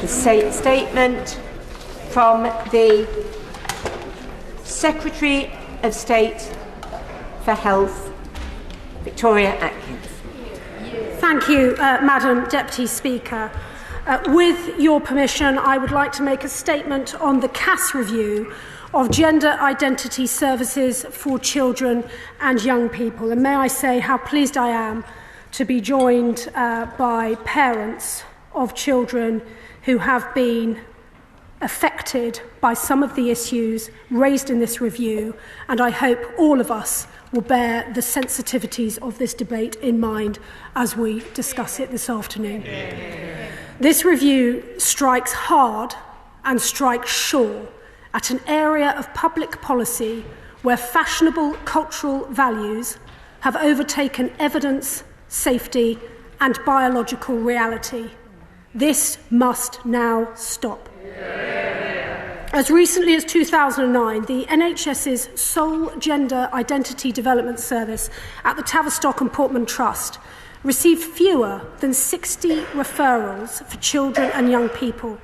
the statement from the Secretary of State for Health, Victoria Atkins. Thank you, Madam Deputy Speaker. With your permission, I would like to make a statement on the CAS review of gender identity services for children and young people. And may I say how pleased I am to be joined by parents of children who have been affected by some of the issues raised in this review, and I hope all of us will bear the sensitivities of this debate in mind as we discuss it this afternoon. This review strikes hard and strikes sure at an area of public policy where fashionable cultural values have overtaken evidence, safety, and biological reality. This must now stop. As recently as 2009, the NHS's sole gender identity development service at the Tavistock and Portman Trust received fewer than 60 referrals for children and young people,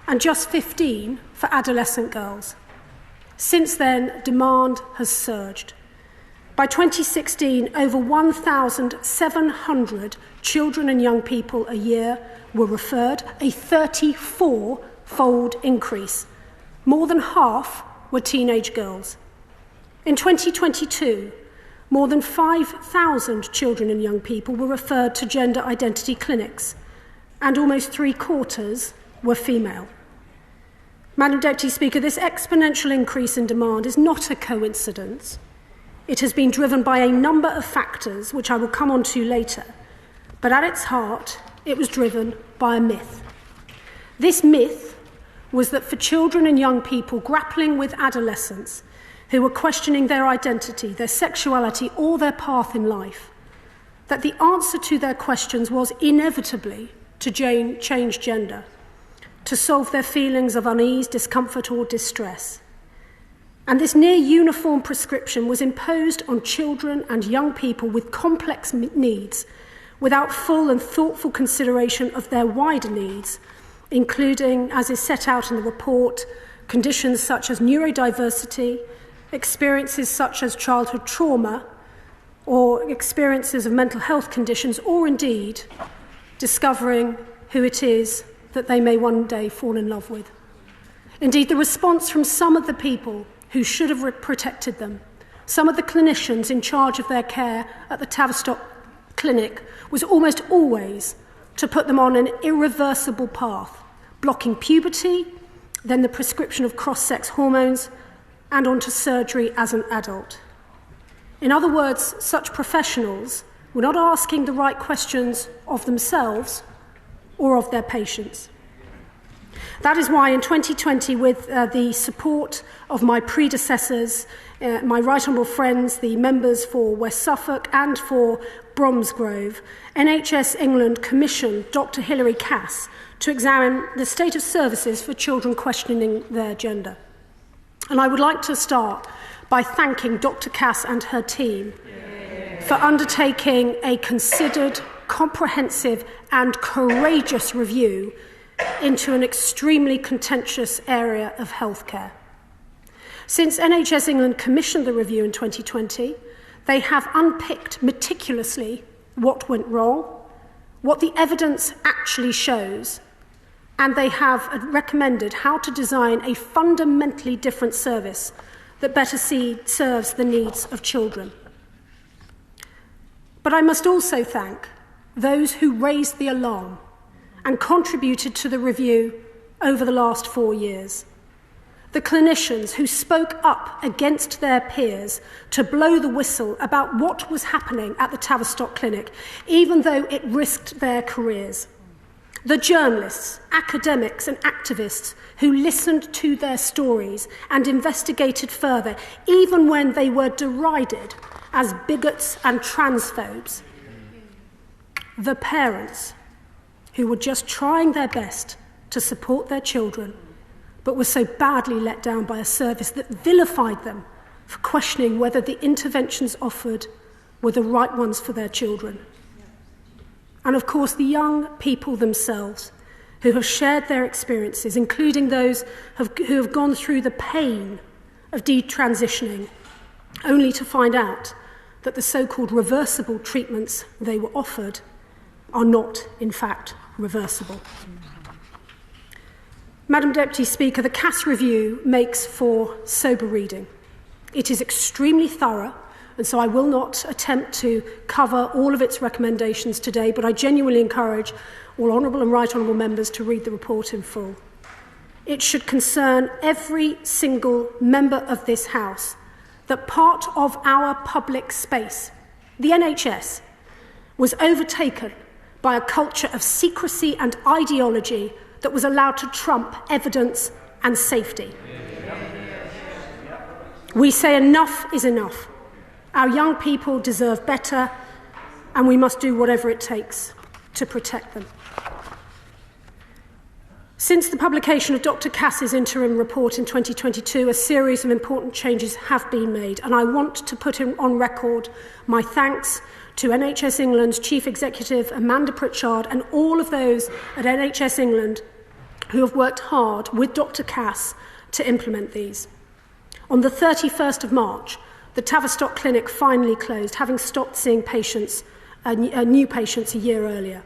and just 15 for adolescent girls. Since then, demand has surged. By 2016, over 1,700 children and young people a year were referred, a 34-fold increase. More than half were teenage girls. In 2022, more than 5,000 children and young people were referred to gender identity clinics, and almost three-quarters were female. Madam Deputy Speaker, this exponential increase in demand is not a coincidence. It has been driven by a number of factors, which I will come on to later, but at its heart, it was driven by a myth. This myth was that for children and young people grappling with adolescence who were questioning their identity, their sexuality, or their path in life, that the answer to their questions was inevitably to change gender, to solve their feelings of unease, discomfort, or distress. And this near-uniform prescription was imposed on children and young people with complex needs without full and thoughtful consideration of their wider needs, including, as is set out in the report, conditions such as neurodiversity, experiences such as childhood trauma, or experiences of mental health conditions, or indeed discovering who it is that they may one day fall in love with. Indeed, the response from some of the people who should have protected them, some of the clinicians in charge of their care at the Tavistock Clinic, was almost always to put them on an irreversible path, blocking puberty, then the prescription of cross-sex hormones, and onto surgery as an adult. In other words, such professionals were not asking the right questions of themselves or of their patients. That is why in 2020, with the support of my predecessors, my right honourable friends, the members for West Suffolk and for Bromsgrove, NHS England commissioned Dr. Hilary Cass to examine the state of services for children questioning their gender. And I would like to start by thanking Dr. Cass and her team for undertaking a considered, comprehensive and courageous review into an extremely contentious area of healthcare. Since NHS England commissioned the review in 2020, they have unpicked meticulously what went wrong, what the evidence actually shows, and they have recommended how to design a fundamentally different service that better serves the needs of children. But I must also thank those who raised the alarm and contributed to the review over the last 4 years. The clinicians who spoke up against their peers to blow the whistle about what was happening at the Tavistock Clinic, even though it risked their careers. The journalists, academics and activists who listened to their stories and investigated further, even when they were derided as bigots and transphobes. The parents who were just trying their best to support their children, but were so badly let down by a service that vilified them for questioning whether the interventions offered were the right ones for their children. And of course, the young people themselves, who have shared their experiences, including those who have gone through the pain of detransitioning, only to find out that the so-called reversible treatments they were offered are not, in fact, reversible. Madam Deputy Speaker, the Cass Review makes for sober reading. It is extremely thorough, and so I will not attempt to cover all of its recommendations today, but I genuinely encourage all honourable and right honourable members to read the report in full. It should concern every single member of this House that part of our public space, the NHS, was overtaken by a culture of secrecy and ideology that was allowed to trump evidence and safety. We say enough is enough. Our young people deserve better, and we must do whatever it takes to protect them. Since the publication of Dr. Cass's interim report in 2022, a series of important changes have been made, and I want to put on record my thanks to NHS England's Chief Executive, Amanda Pritchard, and all of those at NHS England who have worked hard with Dr. Cass to implement these. On the 31st of March, the Tavistock Clinic finally closed, having stopped seeing new patients a year earlier.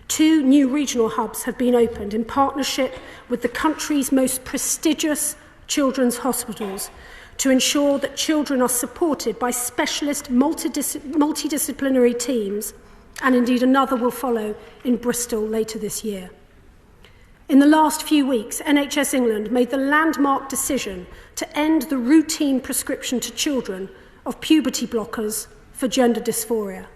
2 new regional hubs have been opened in partnership with the country's most prestigious children's hospitals to ensure that children are supported by specialist multidisciplinary teams, and indeed another will follow in Bristol later this year. In the last few weeks, NHS England made the landmark decision to end the routine prescription to children of puberty blockers for gender dysphoria.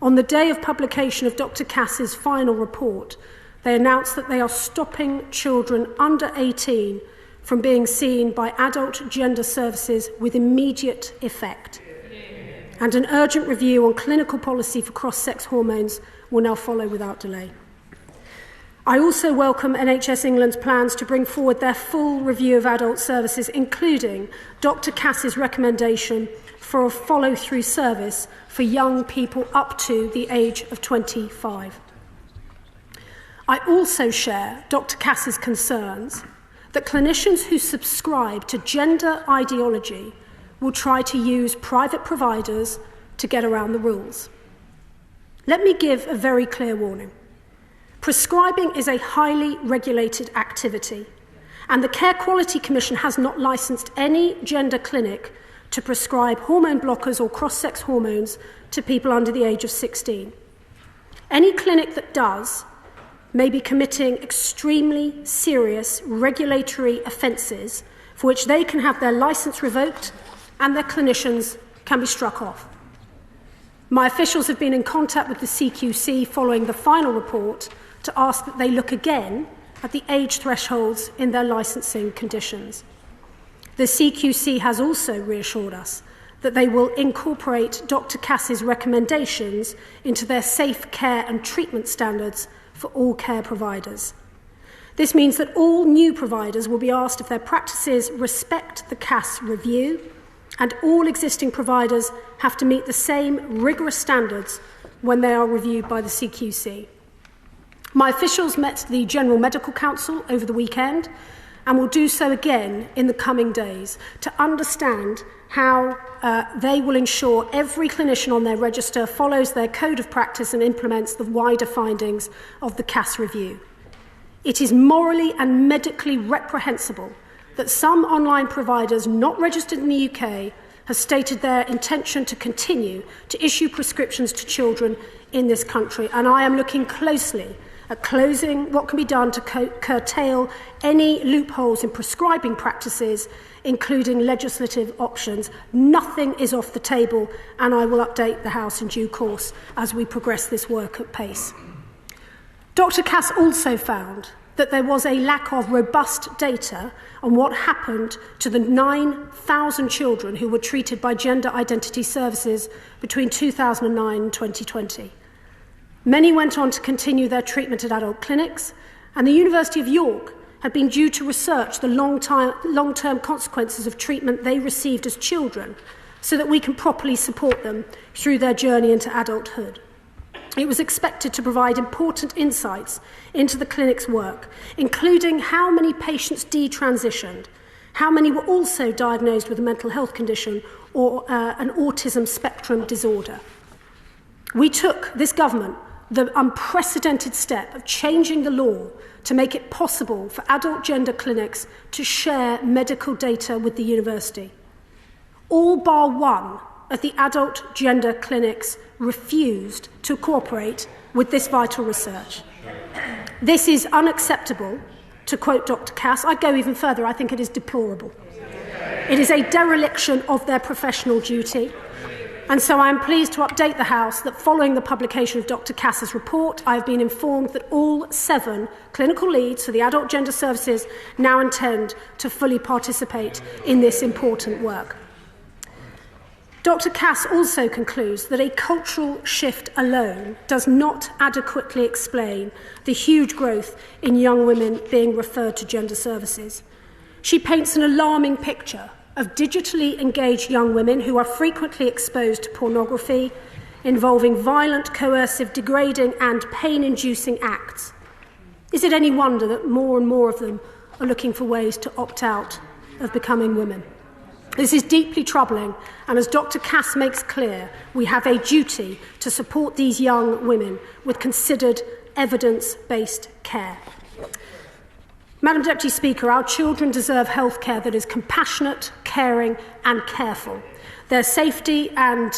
On the day of publication of Dr. Cass's final report, they announced that they are stopping children under 18 from being seen by adult gender services with immediate effect. And an urgent review on clinical policy for cross-sex hormones will now follow without delay. I also welcome NHS England's plans to bring forward their full review of adult services, including Dr. Cass's recommendation for a follow-through service for young people up to the age of 25. I also share Dr. Cass's concerns that clinicians who subscribe to gender ideology will try to use private providers to get around the rules. Let me give a very clear warning. Prescribing is a highly regulated activity, and the Care Quality Commission has not licensed any gender clinic to prescribe hormone blockers or cross-sex hormones to people under the age of 16. Any clinic that does may be committing extremely serious regulatory offences for which they can have their licence revoked and their clinicians can be struck off. My officials have been in contact with the CQC following the final report to ask that they look again at the age thresholds in their licensing conditions. The CQC has also reassured us that they will incorporate Dr. Cass's recommendations into their safe care and treatment standards for all care providers. This means that all new providers will be asked if their practices respect the Cass review, and all existing providers have to meet the same rigorous standards when they are reviewed by the CQC. My officials met the General Medical Council over the weekend and will do so again in the coming days to understand how they will ensure every clinician on their register follows their code of practice and implements the wider findings of the Cass review. It is morally and medically reprehensible that some online providers not registered in the UK have stated their intention to continue to issue prescriptions to children in this country, and I am looking closely at closing what can be done to curtail any loopholes in prescribing practices, including legislative options. Nothing is off the table, and I will update the House in due course as we progress this work at pace. Dr. Cass also found that there was a lack of robust data on what happened to the 9,000 children who were treated by gender identity services between 2009 and 2020. Many went on to continue their treatment at adult clinics, and the University of York had been due to research the long-term consequences of treatment they received as children so that we can properly support them through their journey into adulthood. It was expected to provide important insights into the clinic's work, including how many patients detransitioned, how many were also diagnosed with a mental health condition or an autism spectrum disorder. We took, this government, the unprecedented step of changing the law to make it possible for adult gender clinics to share medical data with the university. All bar one of the adult gender clinics refused to cooperate with this vital research. This is unacceptable, to quote Dr. Cass. I'd go even further. I think it is deplorable. It is a dereliction of their professional duty. And so I am pleased to update the House that following the publication of Dr. Cass's report, I have been informed that all 7 clinical leads for the adult gender services now intend to fully participate in this important work. Dr. Cass also concludes that a cultural shift alone does not adequately explain the huge growth in young women being referred to gender services. She paints an alarming picture of digitally engaged young women who are frequently exposed to pornography, involving violent, coercive, degrading and pain-inducing acts. Is it any wonder that more and more of them are looking for ways to opt out of becoming women? This is deeply troubling, and as Dr. Cass makes clear, we have a duty to support these young women with considered evidence-based care. Madam Deputy Speaker, our children deserve healthcare that is compassionate, caring and careful. Their safety and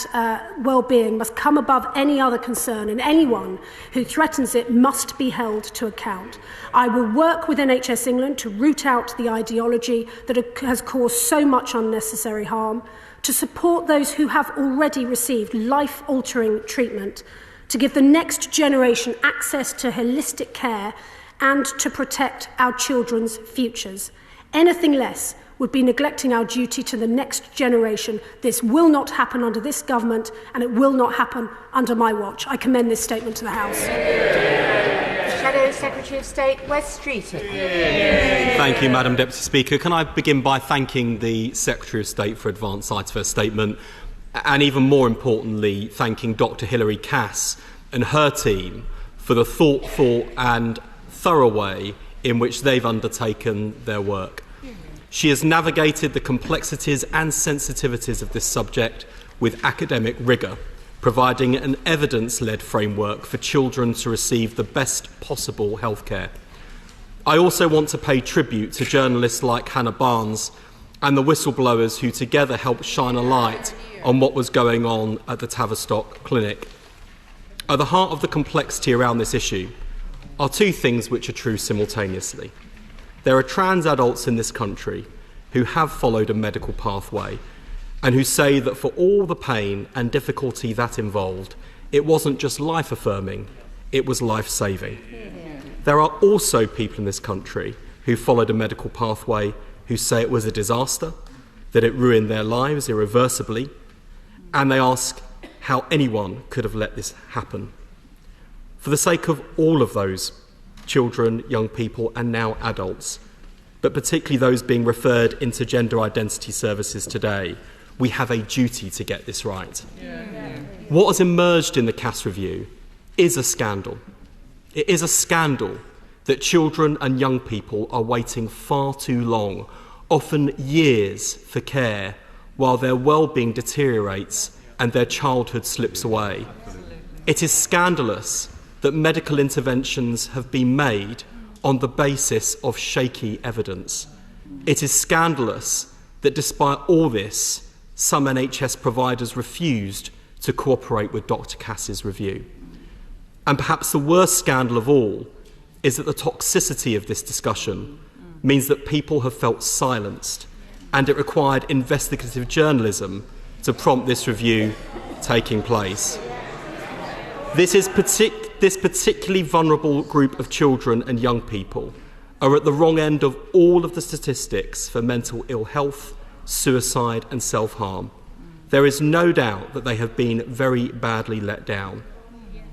well-being must come above any other concern, and anyone who threatens it must be held to account. I will work with NHS England to root out the ideology that has caused so much unnecessary harm, to support those who have already received life-altering treatment, to give the next generation access to holistic care, and to protect our children's futures. Anything less would be neglecting our duty to the next generation. This will not happen under this government, and it will not happen under my watch. I commend this statement to the House. Shadow Secretary of State, West Streeting. Thank you, Madam Deputy Speaker. Can I begin by thanking the Secretary of State for advance sight of her statement, and even more importantly, thanking Dr. Hilary Cass and her team for the thoughtful and thorough way in which they've undertaken their work. She has navigated the complexities and sensitivities of this subject with academic rigour, providing an evidence-led framework for children to receive the best possible healthcare. I also want to pay tribute to journalists like Hannah Barnes and the whistleblowers who together helped shine a light on what was going on at the Tavistock Clinic. At the heart of the complexity around this issue are 2 things which are true simultaneously. There are trans adults in this country who have followed a medical pathway and who say that for all the pain and difficulty that involved, it wasn't just life-affirming, it was life-saving. There are also people in this country who followed a medical pathway who say it was a disaster, that it ruined their lives irreversibly, and they ask how anyone could have let this happen. For the sake of all of those children, young people and now adults, but particularly those being referred into gender identity services today, we have a duty to get this right. What has emerged in the Cass review is a scandal. It is a scandal that children and young people are waiting far too long, often years, for care, while their well-being deteriorates and their childhood slips away. It is scandalous that medical interventions have been made on the basis of shaky evidence. It is scandalous that despite all this, some NHS providers refused to cooperate with Dr. Cass's review. And perhaps the worst scandal of all is that the toxicity of this discussion means that people have felt silenced, and it required investigative journalism to prompt this review taking place. This particularly vulnerable group of children and young people are at the wrong end of all of the statistics for mental ill health, suicide and self-harm. There is no doubt that they have been very badly let down.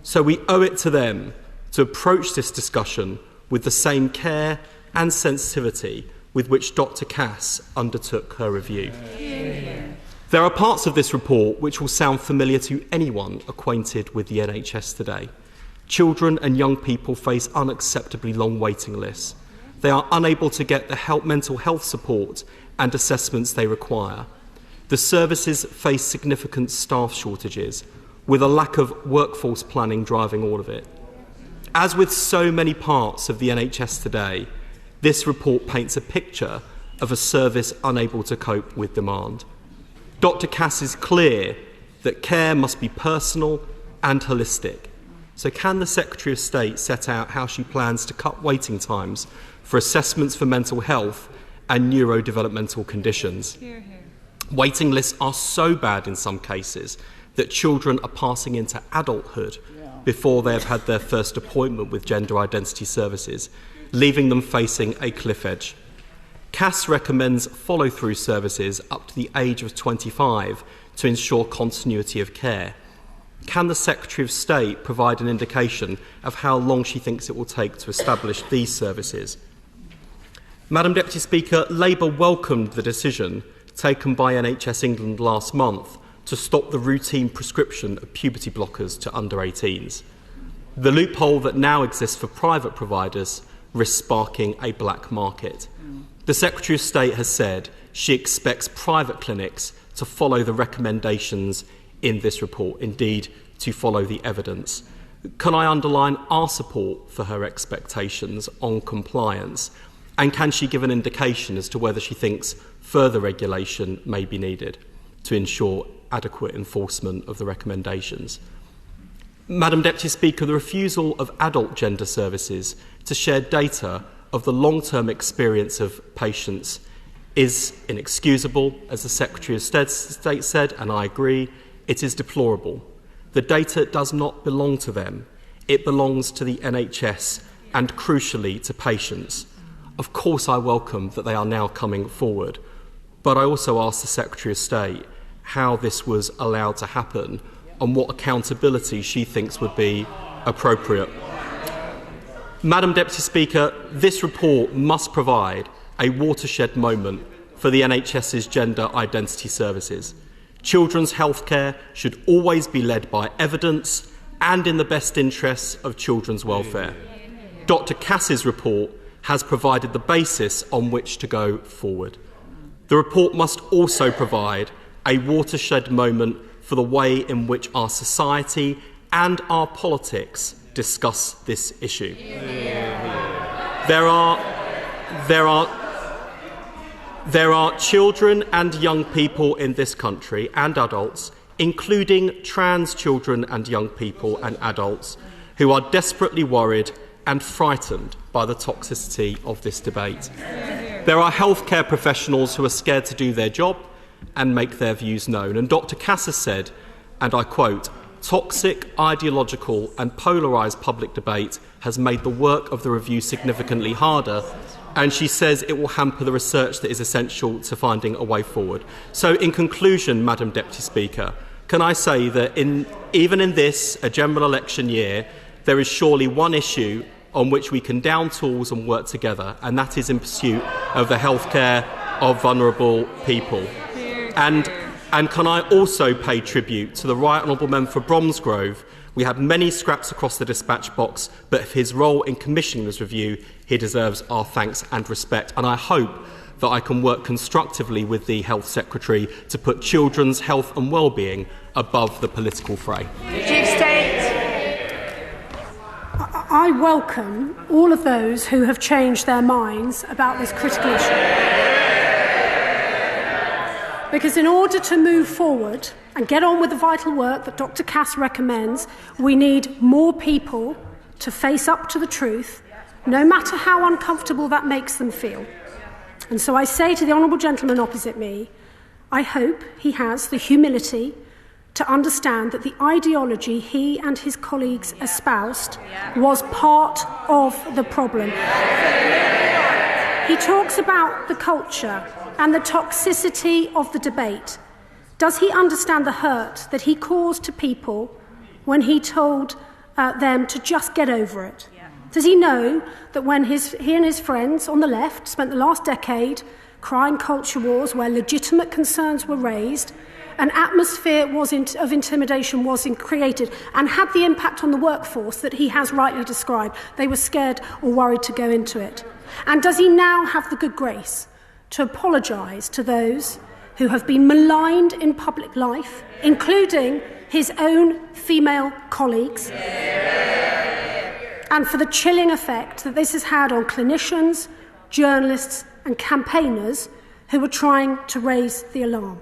So we owe it to them to approach this discussion with the same care and sensitivity with which Dr. Cass undertook her review. There are parts of this report which will sound familiar to anyone acquainted with the NHS today. Children and young people face unacceptably long waiting lists. They are unable to get the mental health support and assessments they require. The services face significant staff shortages, with a lack of workforce planning driving all of it. As with so many parts of the NHS today, this report paints a picture of a service unable to cope with demand. Dr. Cass is clear that care must be personal and holistic. So can the Secretary of State set out how she plans to cut waiting times for assessments for mental health and neurodevelopmental conditions? Hear, hear. Waiting lists are so bad in some cases that children are passing into adulthood before they have had their first appointment with gender identity services, leaving them facing a cliff edge. Cass recommends follow-through services up to the age of 25 to ensure continuity of care. Can the Secretary of State provide an indication of how long she thinks it will take to establish these services? Madam Deputy Speaker, Labour welcomed the decision taken by NHS England last month to stop the routine prescription of puberty blockers to under 18s. The loophole that now exists for private providers risks sparking a black market. The Secretary of State has said she expects private clinics to follow the recommendations in this report, indeed to follow the evidence. Can I underline our support for her expectations on compliance? And can she give an indication as to whether she thinks further regulation may be needed to ensure adequate enforcement of the recommendations? Madam Deputy Speaker, the refusal of adult gender services to share data of the long-term experience of patients is inexcusable, as the Secretary of State said, and I agree. It is deplorable. The data does not belong to them. It belongs to the NHS and, crucially, to patients. Of course, I welcome that they are now coming forward, but I also ask the Secretary of State how this was allowed to happen and what accountability she thinks would be appropriate. Madam Deputy Speaker, this report must provide a watershed moment for the NHS's gender identity services. Children's healthcare should always be led by evidence and in the best interests of children's welfare. Dr. Cass's report has provided the basis on which to go forward. The report must also provide a watershed moment for the way in which our society and our politics discuss this issue. There are children and young people in this country and adults, including trans children and young people and adults, who are desperately worried and frightened by the toxicity of this debate. There are healthcare professionals who are scared to do their job and make their views known. And Dr. Cass has said, and I quote, "Toxic, ideological and polarised public debate has made the work of the review significantly harder," and she says it will hamper the research that is essential to finding a way forward. So in conclusion, Madam Deputy Speaker, can I say that even in this, a general election year, there is surely one issue on which we can down tools and work together, and that is in pursuit of the healthcare of vulnerable people. And can I also pay tribute to the Right Honourable Member for Bromsgrove? We had many scraps across the dispatch box, but for his role in commissioning this review, he deserves our thanks and respect. And I hope that I can work constructively with the Health Secretary to put children's health and well-being above the political fray. Chief State. I welcome all of those who have changed their minds about this critical issue. Because in order to move forward and get on with the vital work that Dr. Cass recommends, we need more people to face up to the truth, no matter how uncomfortable that makes them feel. And so I say to the honourable gentleman opposite me, I hope he has the humility to understand that the ideology he and his colleagues espoused was part of the problem. He talks about the culture and the toxicity of the debate. Does he understand the hurt that he caused to people when he told them to just get over it? Does he know that when he and his friends on the left spent the last decade crying culture wars where legitimate concerns were raised, an atmosphere of intimidation was created and had the impact on the workforce that he has rightly described. They were scared or worried to go into it. And does he now have the good grace to apologise to those who have been maligned in public life, including his own female colleagues, and for the chilling effect that this has had on clinicians, journalists and campaigners who were trying to raise the alarm?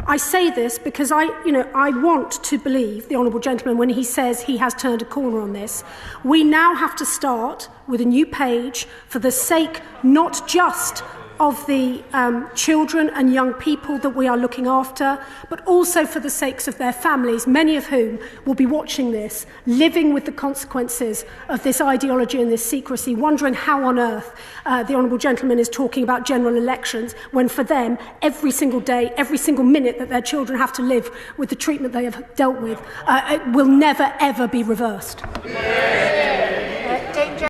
I say this because I want to believe the Honourable Gentleman when he says he has turned a corner on this. We now have to start with a new page for the sake not just of the children and young people that we are looking after, but also for the sakes of their families, many of whom will be watching this, living with the consequences of this ideology and this secrecy, wondering how on earth the Honourable Gentleman is talking about general elections, when for them, every single day, every single minute that their children have to live with the treatment they have dealt with, it will never, ever be reversed.